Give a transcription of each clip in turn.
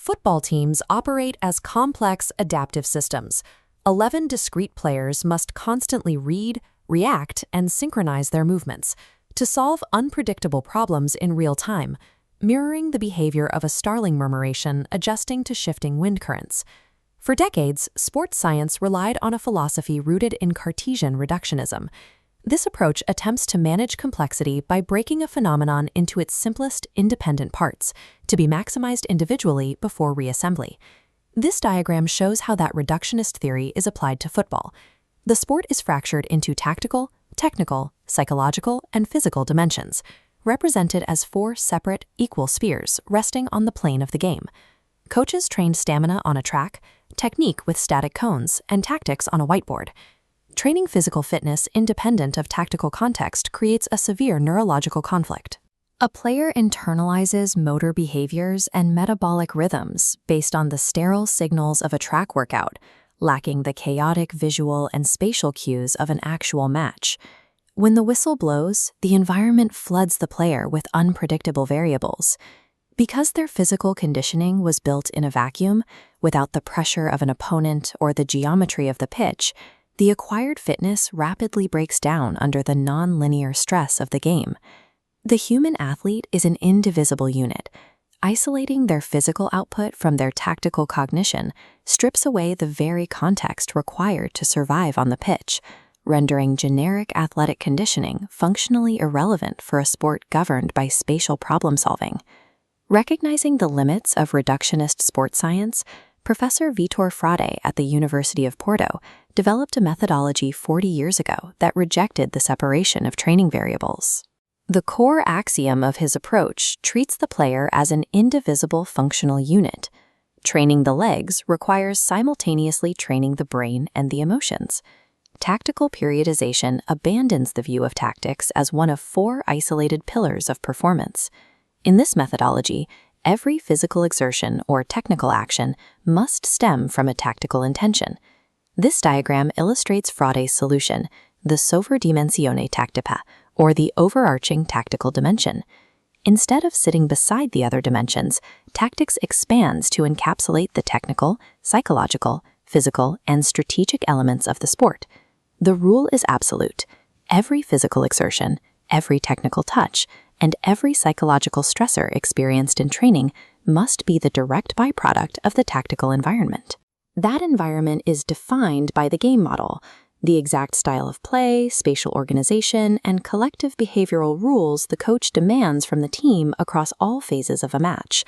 Football teams operate as complex, adaptive systems. 11 discrete players must constantly read, react, and synchronize their movements to solve unpredictable problems in real time, mirroring the behavior of a starling murmuration adjusting to shifting wind currents. For decades, sports science relied on a philosophy rooted in Cartesian reductionism. This approach attempts to manage complexity by breaking a phenomenon into its simplest, independent parts, to be maximized individually before reassembly. This diagram shows how that reductionist theory is applied to football. The sport is fractured into tactical, technical, psychological, and physical dimensions, represented as 4 separate, equal spheres resting on the plane of the game. Coaches train stamina on a track, technique with static cones, and tactics on a whiteboard. Training physical fitness independent of tactical context creates a severe neurological conflict. A player internalizes motor behaviors and metabolic rhythms based on the sterile signals of a track workout, lacking the chaotic visual and spatial cues of an actual match. When the whistle blows, the environment floods the player with unpredictable variables. Because their physical conditioning was built in a vacuum, without the pressure of an opponent or the geometry of the pitch, the acquired fitness rapidly breaks down under the non-linear stress of the game. The human athlete is an indivisible unit. Isolating their physical output from their tactical cognition strips away the very context required to survive on the pitch, rendering generic athletic conditioning functionally irrelevant for a sport governed by spatial problem-solving. Recognizing the limits of reductionist sports science, Professor Vitor Frade at the University of Porto developed a methodology 40 years ago that rejected the separation of training variables. The core axiom of his approach treats the player as an indivisible functional unit. Training the legs requires simultaneously training the brain and the emotions. Tactical periodization abandons the view of tactics as one of 4 isolated pillars of performance. In this methodology, every physical exertion or technical action must stem from a tactical intention. This diagram illustrates Frade's solution, the sovradimensione tactica, or the overarching tactical dimension. Instead of sitting beside the other dimensions, tactics expands to encapsulate the technical, psychological, physical, and strategic elements of the sport. The rule is absolute. Every physical exertion, every technical touch, and every psychological stressor experienced in training must be the direct byproduct of the tactical environment. That environment is defined by the game model, the exact style of play, spatial organization, and collective behavioral rules the coach demands from the team across all phases of a match.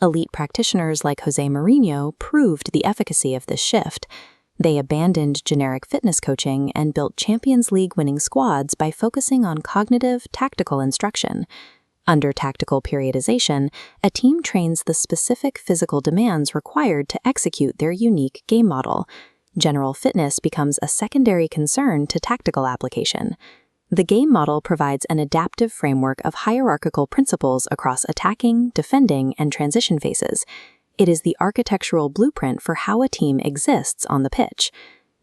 Elite practitioners like Jose Mourinho proved the efficacy of this shift. They abandoned generic fitness coaching and built Champions League-winning squads by focusing on cognitive, tactical instruction. Under tactical periodization, a team trains the specific physical demands required to execute their unique game model. General fitness becomes a secondary concern to tactical application. The game model provides an adaptive framework of hierarchical principles across attacking, defending, and transition phases. It is the architectural blueprint for how a team exists on the pitch.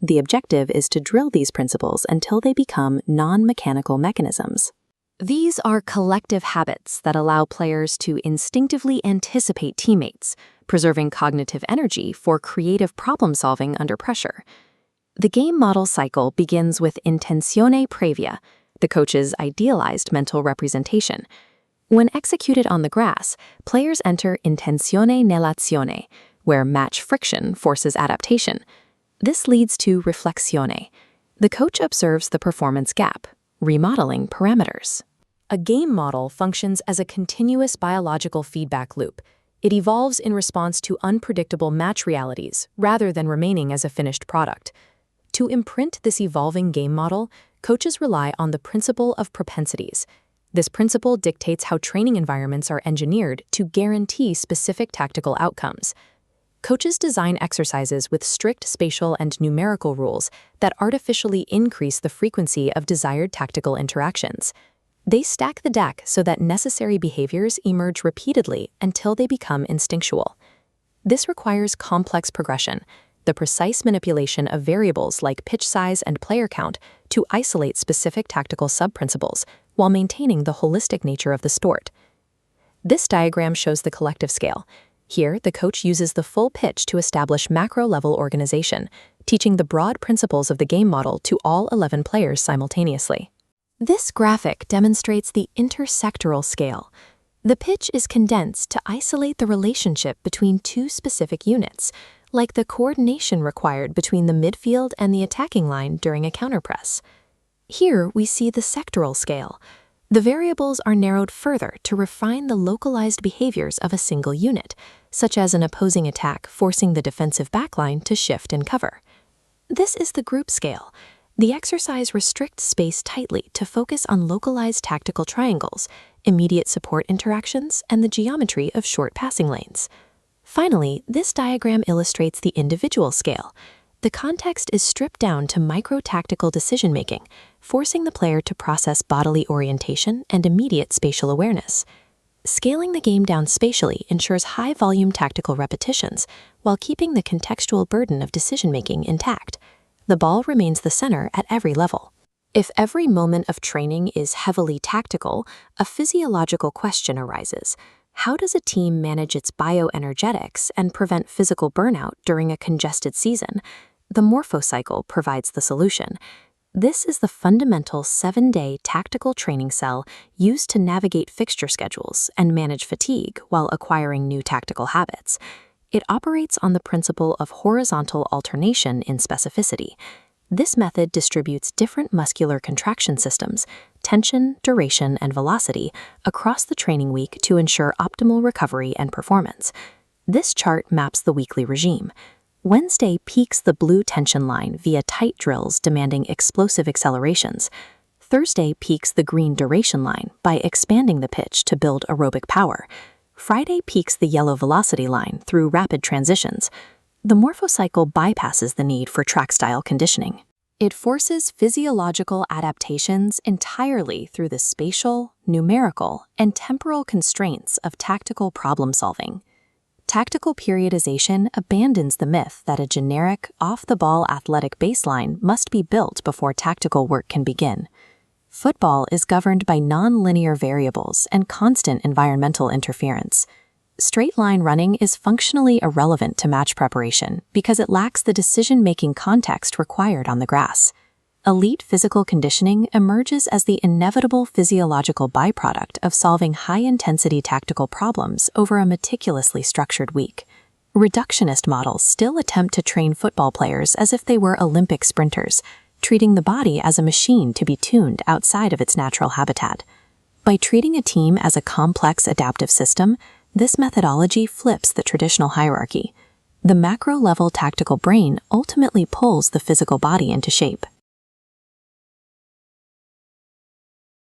The objective is to drill these principles until they become non-mechanical mechanisms. These are collective habits that allow players to instinctively anticipate teammates, preserving cognitive energy for creative problem-solving under pressure. The game model cycle begins with intenzione previa, the coach's idealized mental representation. When executed on the grass, players enter intenzione nell'azione, where match friction forces adaptation. This leads to riflessione. The coach observes the performance gap, remodeling parameters. A game model functions as a continuous biological feedback loop. It evolves in response to unpredictable match realities rather than remaining as a finished product. To imprint this evolving game model, coaches rely on the principle of propensities. This principle dictates how training environments are engineered to guarantee specific tactical outcomes. Coaches design exercises with strict spatial and numerical rules that artificially increase the frequency of desired tactical interactions. They stack the deck so that necessary behaviors emerge repeatedly until they become instinctual. This requires complex progression, the precise manipulation of variables like pitch size and player count to isolate specific tactical sub-principles while maintaining the holistic nature of the sport. This diagram shows the collective scale. Here, the coach uses the full pitch to establish macro-level organization, teaching the broad principles of the game model to all 11 players simultaneously. This graphic demonstrates the intersectoral scale. The pitch is condensed to isolate the relationship between two specific units, like the coordination required between the midfield and the attacking line during a counterpress. Here, we see the sectoral scale. The variables are narrowed further to refine the localized behaviors of a single unit, such as an opposing attack forcing the defensive backline to shift and cover. This is the group scale. The exercise restricts space tightly to focus on localized tactical triangles, immediate support interactions, and the geometry of short passing lanes. Finally, this diagram illustrates the individual scale. The context is stripped down to micro-tactical decision-making, forcing the player to process bodily orientation and immediate spatial awareness. Scaling the game down spatially ensures high-volume tactical repetitions while keeping the contextual burden of decision-making intact. The ball remains the center at every level. If every moment of training is heavily tactical, a physiological question arises. How does a team manage its bioenergetics and prevent physical burnout during a congested season? The morphocycle provides the solution. This is the fundamental 7-day tactical training cell used to navigate fixture schedules and manage fatigue while acquiring new tactical habits. It operates on the principle of horizontal alternation in specificity. This method distributes different muscular contraction systems, tension, duration, and velocity across the training week to ensure optimal recovery and performance. This chart maps the weekly regime. Wednesday peaks the blue tension line via tight drills demanding explosive accelerations. Thursday peaks the green duration line by expanding the pitch to build aerobic power. Friday peaks the yellow velocity line through rapid transitions. The morphocycle bypasses the need for track-style conditioning. It forces physiological adaptations entirely through the spatial, numerical, and temporal constraints of tactical problem-solving. Tactical periodization abandons the myth that a generic, off-the-ball athletic baseline must be built before tactical work can begin. Football is governed by non-linear variables and constant environmental interference. Straight-line running is functionally irrelevant to match preparation because it lacks the decision-making context required on the grass. Elite physical conditioning emerges as the inevitable physiological byproduct of solving high-intensity tactical problems over a meticulously structured week. Reductionist models still attempt to train football players as if they were Olympic sprinters, treating the body as a machine to be tuned outside of its natural habitat. By treating a team as a complex adaptive system, this methodology flips the traditional hierarchy. The macro-level tactical brain ultimately pulls the physical body into shape.